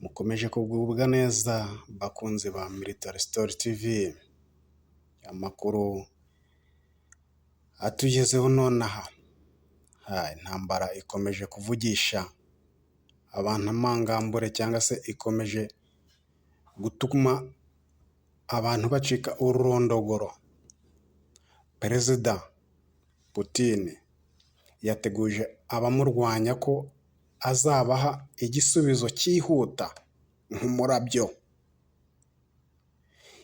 Mukomeje kugubwa neza bakunzi ba Military Story TV, amakuru atugezeho nonaha. Intambara ikomeje kuvugisha abantu amangambure cyangwa se ikomeje gutuma abantu bacika ururondogoro. Perezida Putin yateguje abamurwanya ko azabaha igisubizo cyihuta nk'umurabyo.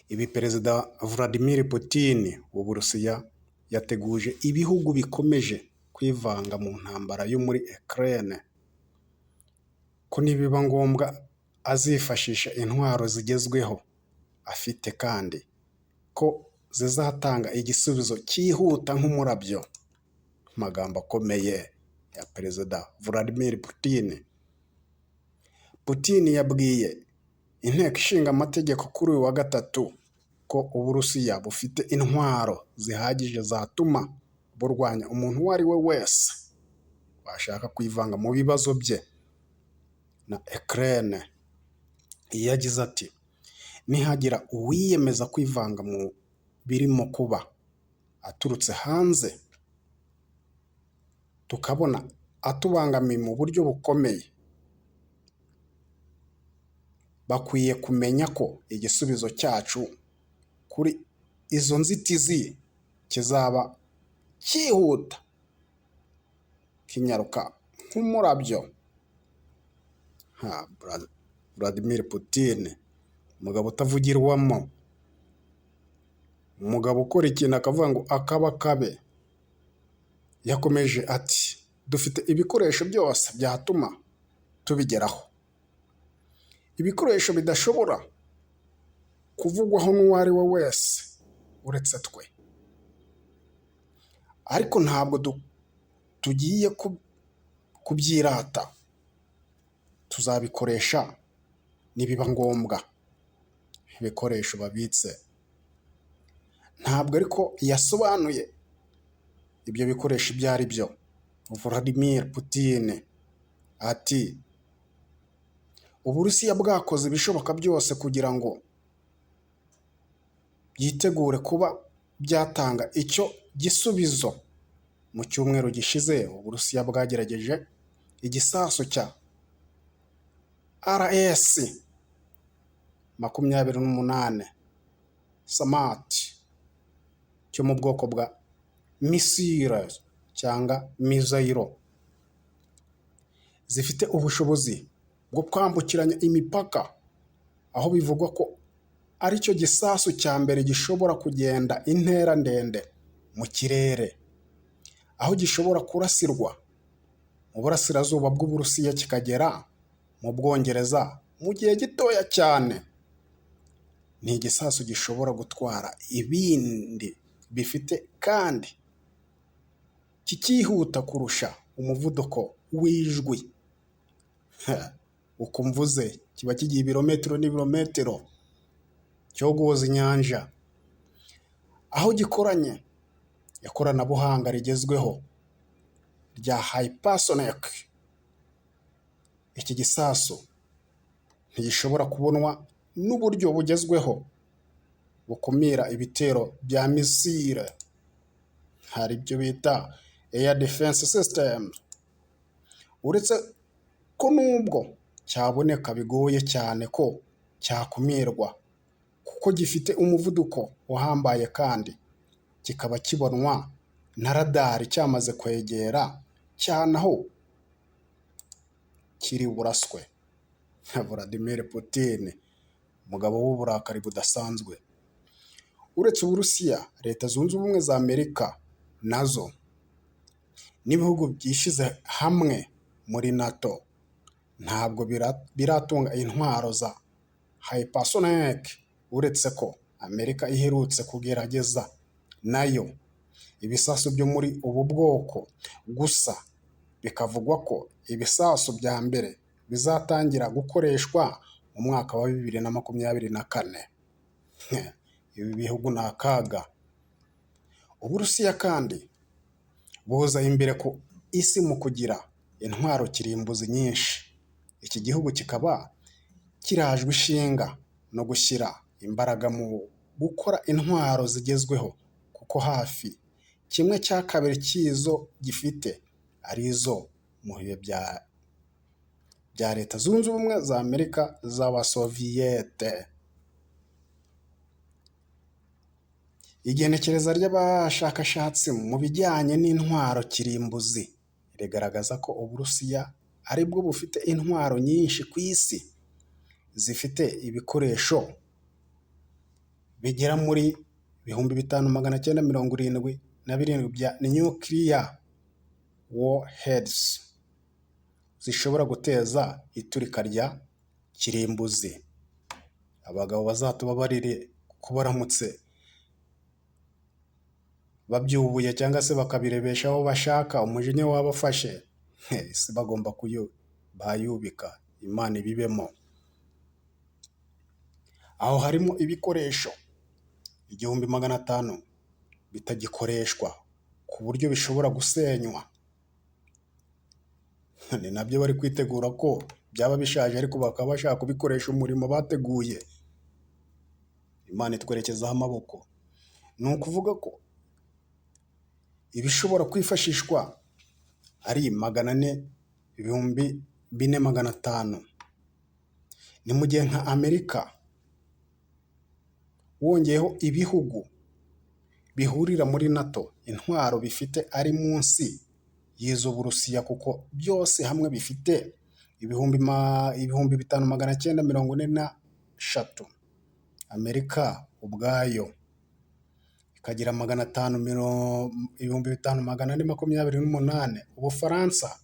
Ibi Perezida Vladimir Putin w'Uburusiya yateguje ibihugu bikomeje kwivanga mu ntambara yo muri Ukraine ko nibiba ngombwa azifashisha intwaro zigezweho afite, kandi ko zizatanga igisubizo cyihuta nk'umurabyo. Amagambo akomeye ya Perezida Vladimir Putin. Putin yabwiye inteko ishinga amategeko kuri uyu wa gatatu ko Uburusiya bufite intwaro zihagije zatuma burwanya umuntu uwo ari we wese washaka kwivanga mu bibazo bye na Ukraine. Yagize ati, nihagira uwiyemeza kwivanga mu birimo kuba aturutse hanze tukabona atubangamiye mu buryo bukomeye, bakwiye kumenya ko igisubizo cyacu kuri izo nzitizi kizaba cyihuta kinyaruka nk'umurabyo. Vladimir Putin, umugabo utavugirwamo, umugabo ukora ikintu akavuga ngo akaba kabe. Yakomeje ati, dufite ibikoresho byose byatuma tubigeraho, ibikoresho bidashobora kuvugwaho n'uwo ari we wese uretse twe, ariko ntabwo tugiye kubyirata, tuzabikoresha nibiba ngombwa. Ibikoresho babitse ntabwo ariko yasobanuye ibyo bikoresho ibyo ari byo. Vladimir Putin ati, Uburusiya bwakoze ibishoboka byose kugira ngo byitegure kuba byatanga icyo gisubizo. Mu cyumweru gishize Uburusiya bwagerageje igisasu cya RS-28 Samart cyo mu bwoko bwa missiles cyangwa missile zifite ubushobozi bwo kwambukiranya imipaka, aho bivugwa ko aricyo gisasu cya mbere gishobora kugenda intera ndende mu kirere, aho gishobora kurasirwa mu burasirazuba bw'Uburusiya kikagera mu Bwongereza mu gihe gitoya cyane. Ni igisasu gishobora gutwara ibindi bifite kandi kikihuta kurusha umuvuduko w'ijwi. Uko mvuze kiba kigiye ibirometero n'ibirometero, cyogoza inyanja. Aho gikoranye ikoranabuhanga rigezweho rya hypersonic, iki gisasu ntigishobora kubonwa n'uburyo bugezweho bukumira ibitero bya missile, hari ibyo bita air defense system. Uretse ko nubwo cyaboneka bigoye cyane ko cyakumirwa kuko gifite umuvuduko uhambaye, kandi kikaba kibonwa na radari cyamaze kwegera cyane aho kiri buraswe. Vladimir Putin, umugabo w'uburakari budasanzwe. Uretse Uburusiya, Leta Zunze Ubumwe za Amerika nazo n'ibihugu byishize hamwe muri NATO ntabwo biratunga intwaro za hypersonic, uretse ko Amerika iherutse kugerageza nayo ibisasu byo muri ubu bwoko. Gusa bikavugwa ko ibisasu bya mbere bizatangira gukoreshwa mu mwaka wa 2024. Ibi bihugu ni akaga. Uburusiya kandi buza imbere ku isi mu kugira intwaro kirimbuzi nyinshi. Iki gihugu kikaba kirajwe ishinga no gushyira imbaraga mu gukora intwaro zigezweho, kuko hafi 1/2 cy'izo gifite ari izo mu bihe bya Leta Zunze Ubumwe za Amerika z'Abasoviyete. Igenekereza ry'abashakashatsi mu bijyanye n'intwaro kirimbuzi rigaragaza ko Uburusiya ari bwo bufite intwaro nyinshi ku isi zifite ibikoresho bigera muri 5,977 bya nuclear warheads zishobora guteza iturika rya kirimbuzi. Abagabo bazatubabarire ko baramutse babyubuye cyangwa se bakabirebesha aho bashaka, umujinya wabafashe isi bagomba bayubika. Imana ibibemo. Aho harimo ibikoresho 1,500 bitagikoreshwa ku buryo bishobora gusenywa. Ni nabyo bari kwitegura ko byaba bishaje ariko bakaba bashaka kubikoresha umurimo bateguye. Imana itwerekezaho amaboko. Ni ukuvuga ko ibishobora kwifashishwa ari 4,500. Ni mu gihe nka Amerika wongeyeho ibihugu bihurira muri NATO, intwaro bifite ari munsi y'izo Burusiya, kuko byose hamwe bifite 5,943. Amerika ubwayo ikagira 5,428, Ubufaransa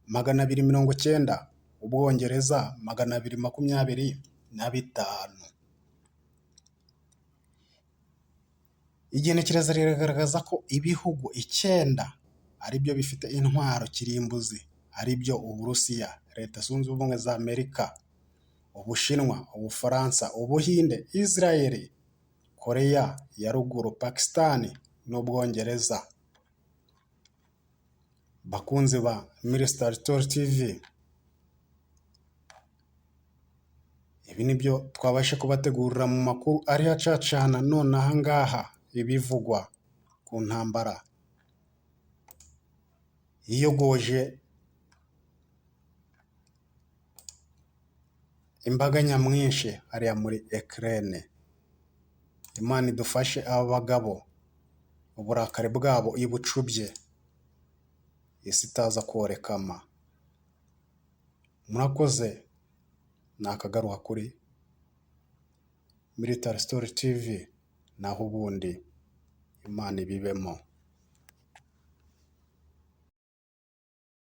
290, Ubwongereza 225. Igenekereza riragaragaza ko ibihugu 9 ari byo bifite intwaro kirimbuzi, ari byo Uburusiya, Leta Zunze Ubumwe za Amerika, Ubushinwa, Ubufaransa, Ubuhinde, Israel, Koreya ya Ruguru, Pakistan n'Ubwongereza. Bakunzi ba Military Story TV, ibi nibyo twabashe kubategurira mu makuru ari hacacana none aha ngaha, ibivugwa ku ntambara yiyogoje imbaga nyamwinshi hariya muri Ukraine. Imana idufashe aba bagabo uburakari bwabo ibucubye, isi itaza korekama. Murakoze. Nakagaruka kuri Military Story TV naho ubundi. Imana ibibemo.